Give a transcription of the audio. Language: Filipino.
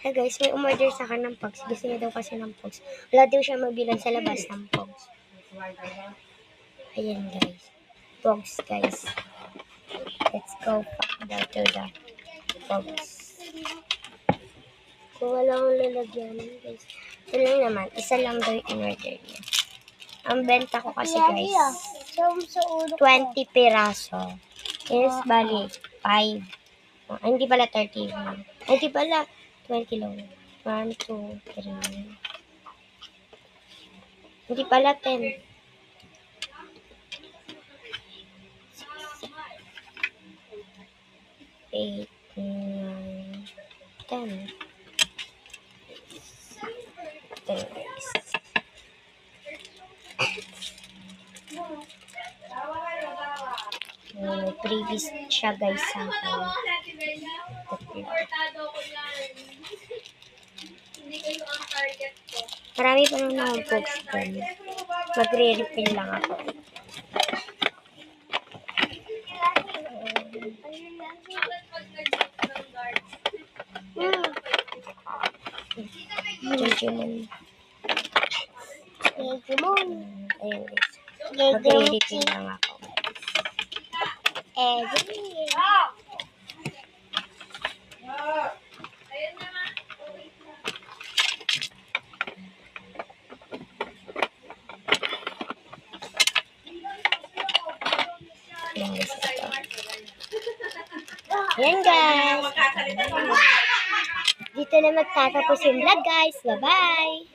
Hey guys, may umorder sa akin ng Pogs. Gusto niya daw kasi ng Pogs. Wala daw siya mabilan sa labas ng Pogs. Ayan guys. Pogs guys. Let's go down to the Pogs. Kung wala akong lalagyan guys. Ito lang naman. Isa lang daw yung in-order niya. Ang benta ko kasi guys, 20 piraso. Is bali, 5. Hindi pala 30. Hindi pala 20 lang. 1, 2, 3. Hindi pala 10. 8, 9, 10. 10 guys. May previous siya guys sa akin. Marami pa naman akong Pogs doon. Magre-refill lang ako. Digimon. Ayun guys. Magre-refill lang ako. Ayan guys. Dito na magtatapos yung vlog guys. Bye-bye.